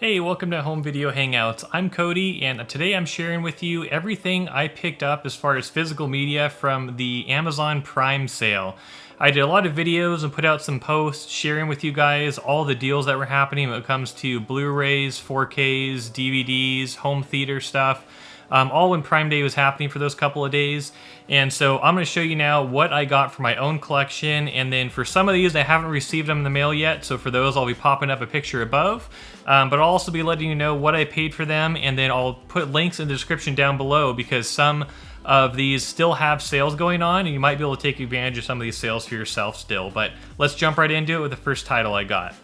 Hey, welcome to Home Video Hangouts. I'm Cody, and today I'm sharing with you everything I picked up as far as physical media from the Amazon Prime sale. I did a lot of videos and put out some posts sharing with you guys all the deals that were happening when it comes to Blu-rays, 4Ks, DVDs, home theater stuff. All when Prime Day was happening for those couple of days. And so I'm going to show you now what I got for my own collection. And then for some of these, I haven't received them in the mail yet. So for those, I'll be popping up a picture above. But I'll also be letting you know what I paid for them. And then I'll put links in the description down below because some of these still have sales going on. And you might be able to take advantage of some of these sales for yourself still. But let's jump right into it with the first title I got.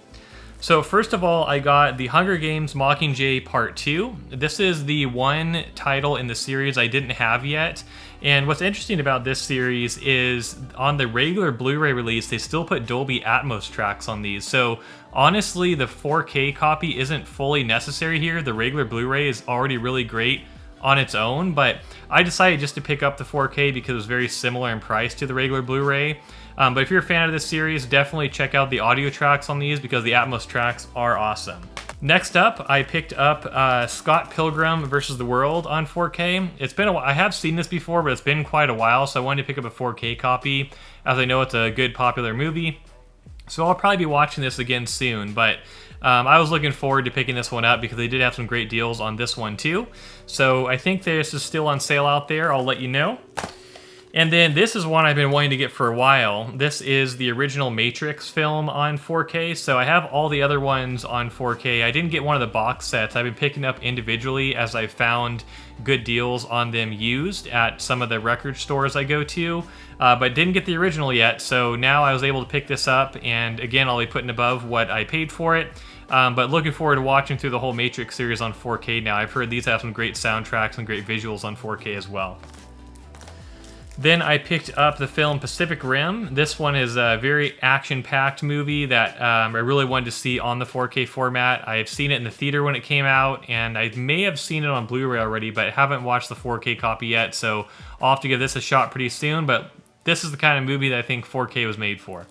So first of all, I got The Hunger Games Mockingjay Part 2. This is the one title in the series I didn't have yet. And what's interesting about this series is on the regular Blu-ray release, they still put Dolby Atmos tracks on these. So honestly, the 4K copy isn't fully necessary here. The regular Blu-ray is already really great on its own, but I decided just to pick up the 4K because it was very similar in price to the regular Blu-ray. But if you're a fan of this series, definitely check out the audio tracks on these because the Atmos tracks are awesome. Next up, I picked up Scott Pilgrim vs. the World on 4K. It's been a while. I have seen this before, but it's been quite a while, so I wanted to pick up a 4K copy as I know it's a good, popular movie. So I'll probably be watching this again soon, but I was looking forward to picking this one up because they did have some great deals on this one too. So I think this is still on sale out there. I'll let you know. And then this is one I've been wanting to get for a while. This is the original Matrix film on 4K. So I have all the other ones on 4K. I didn't get one of the box sets. I've been picking up individually as I found good deals on them used at some of the record stores I go to, but didn't get the original yet. So now I was able to pick this up, and again, I'll be putting above what I paid for it. But looking forward to watching through the whole Matrix series on 4K now. I've heard these have some great soundtracks and great visuals on 4K as well. Then I picked up the film Pacific Rim. This one is a very action-packed movie that I really wanted to see on the 4K format. I've seen it in the theater when it came out, and I may have seen it on Blu-ray already, but haven't watched the 4K copy yet, so I'll have to give this a shot pretty soon, but this is the kind of movie that I think 4K was made for.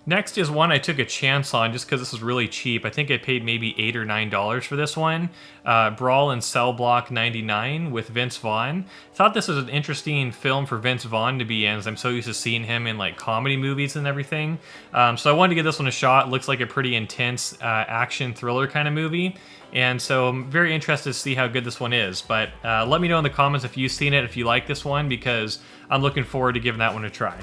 Next is one I took a chance on just because this was really cheap. I think I paid maybe $8 or $9 for this one. Brawl in Cell Block 99 with Vince Vaughn. Thought this was an interesting film for Vince Vaughn to be in, as I'm so used to seeing him in like comedy movies and everything. So I wanted to give this one a shot. Looks like a pretty intense action thriller kind of movie. And so I'm very interested to see how good this one is. But let me know in the comments if you've seen it, if you like this one, because I'm looking forward to giving that one a try.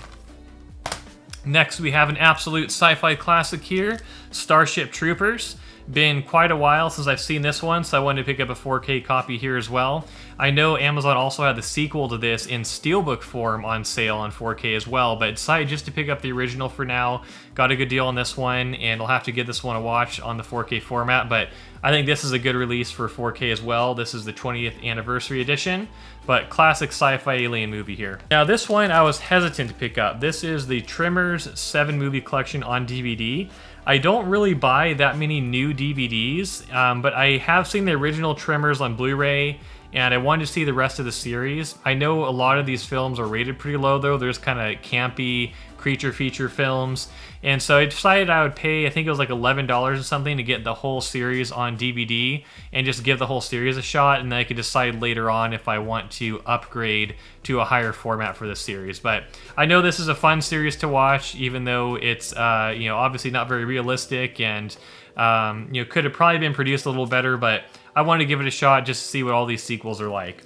Next, we have an absolute sci-fi classic here, Starship Troopers. Been quite a while since I've seen this one, so I wanted to pick up a 4K copy here as well. I know Amazon also had the sequel to this in steelbook form on sale on 4K as well, but decided just to pick up the original for now. Got a good deal on this one, and I'll have to give this one a watch on the 4K format, but I think this is a good release for 4K as well. This is the 20th anniversary edition, but classic sci-fi alien movie here. Now this one I was hesitant to pick up. This is the Tremors 7 movie collection on DVD. I don't really buy that many new DVDs, but I have seen the original Tremors on Blu-ray, and I wanted to see the rest of the series. I know a lot of these films are rated pretty low though. There's kind of campy creature feature films, and so I decided I would pay, I think it was like $11 or something, to get the whole series on DVD and just give the whole series a shot, and then I could decide later on if I want to upgrade to a higher format for this series. But I know this is a fun series to watch, even though it's obviously not very realistic, and could have probably been produced a little better, but I wanted to give it a shot just to see what all these sequels are like.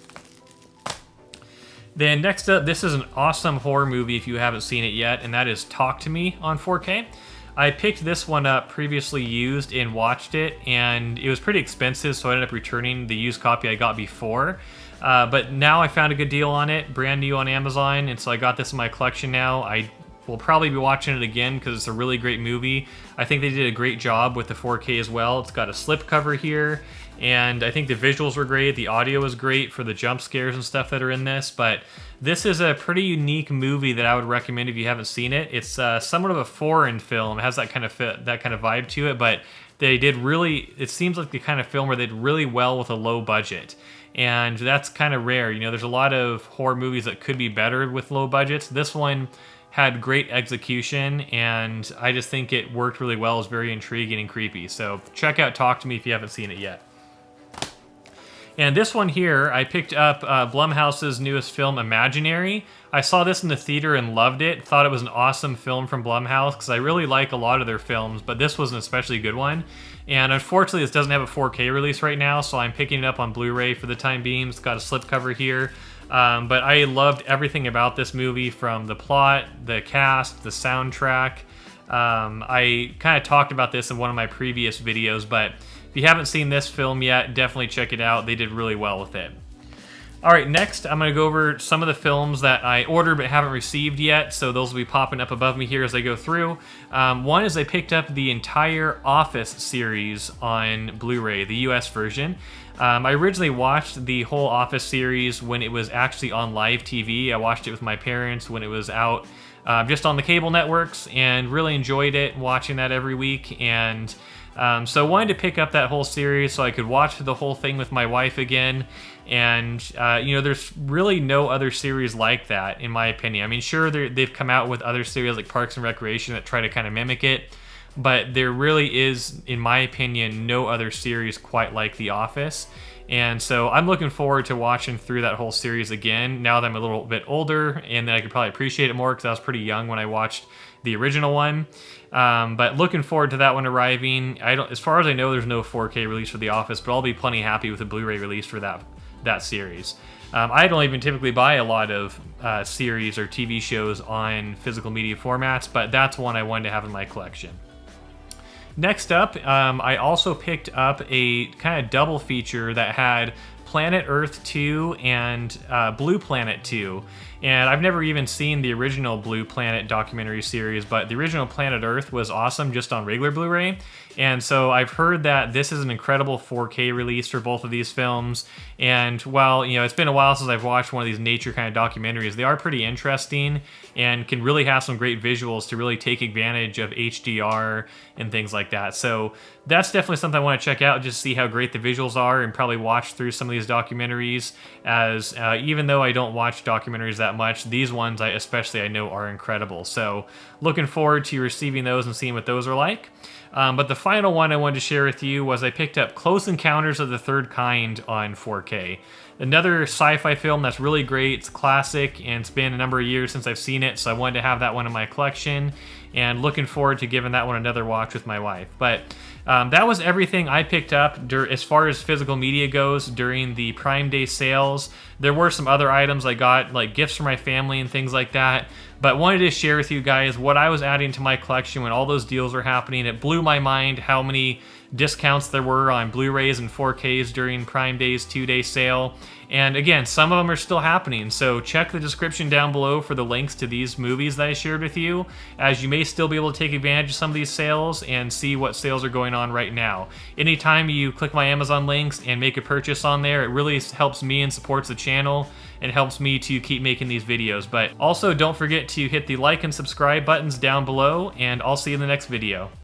Then next up, this is an awesome horror movie if you haven't seen it yet, and that is Talk to Me on 4K. I picked this one up previously used and watched it, and it was pretty expensive, so I ended up returning the used copy I got before. But now I found a good deal on it, brand new on Amazon, and so I got this in my collection now. I will probably be watching it again because it's a really great movie. I think they did a great job with the 4K as well. It's got a slipcover here, and I think the visuals were great. The audio was great for the jump scares and stuff that are in this, but this is a pretty unique movie that I would recommend if you haven't seen it. It's somewhat of a foreign film. It has that kind of vibe to it, but they did really, it seems like the kind of film where they did really well with a low budget. And that's kind of rare. There's a lot of horror movies that could be better with low budgets. This one had great execution, and I just think it worked really well. It's very intriguing and creepy. So check out Talk to Me if you haven't seen it yet. And this one here, I picked up Blumhouse's newest film, Imaginary. I saw this in the theater and loved it. Thought it was an awesome film from Blumhouse because I really like a lot of their films, but this was an especially good one. And unfortunately, this doesn't have a 4K release right now, so I'm picking it up on Blu-ray for the time being. It's got a slipcover here. But I loved everything about this movie, from the plot, the cast, the soundtrack. I kind of talked about this in one of my previous videos, but if you haven't seen this film yet, definitely check it out. They did really well with it. All right, next I'm going to go over some of the films that I ordered but haven't received yet, so those will be popping up above me here as I go through. One is I picked up the entire Office series on Blu-ray, the US version. I originally watched the whole Office series when it was actually on live TV. I watched it with my parents when it was out just on the cable networks, and really enjoyed it, watching that every week. And so I wanted to pick up that whole series so I could watch the whole thing with my wife again. And, you know, there's really no other series like that, in my opinion. I mean, sure, they've come out with other series like Parks and Recreation that try to kind of mimic it, but there really is, in my opinion, no other series quite like The Office. And so I'm looking forward to watching through that whole series again, now that I'm a little bit older, and then I could probably appreciate it more because I was pretty young when I watched the original one. But looking forward to that one arriving. As far as I know, there's no 4K release for The Office, but I'll be plenty happy with a Blu-ray release for that series. I don't even typically buy a lot of series or TV shows on physical media formats, but that's one I wanted to have in my collection. Next up, I also picked up a kind of double feature that had Planet Earth 2 and Blue Planet 2. And I've never even seen the original Blue Planet documentary series, but the original Planet Earth was awesome just on regular Blu-ray. And so I've heard that this is an incredible 4K release for both of these films. And while, you know, it's been a while since I've watched one of these nature kind of documentaries, they are pretty interesting and can really have some great visuals to really take advantage of HDR and things like that. So that's definitely something I want to check out, just see how great the visuals are, and probably watch through some of these documentaries, as even though I don't watch documentaries that much, these ones I know are incredible. So looking forward to receiving those and seeing what those are like. But the final one I wanted to share with you was I picked up Close Encounters of the Third Kind on 4K. Another sci-fi film that's really great. It's classic, and it's been a number of years since I've seen it, so I wanted to have that one in my collection, and looking forward to giving that one another watch with my wife. But that was everything I picked up as far as physical media goes during the Prime Day sales. There were some other items I got, like gifts for my family and things like that, but wanted to share with you guys what I was adding to my collection when all those deals were happening. It blew my mind how many discounts there were on Blu-rays and 4Ks during Prime Day's 2-day sale. And again, some of them are still happening, so check the description down below for the links to these movies that I shared with you, as you may still be able to take advantage of some of these sales and see what sales are going on right now. Anytime you click my Amazon links and make a purchase on there, it really helps me and supports the channel and helps me to keep making these videos. But also don't forget to hit the like and subscribe buttons down below, and I'll see you in the next video.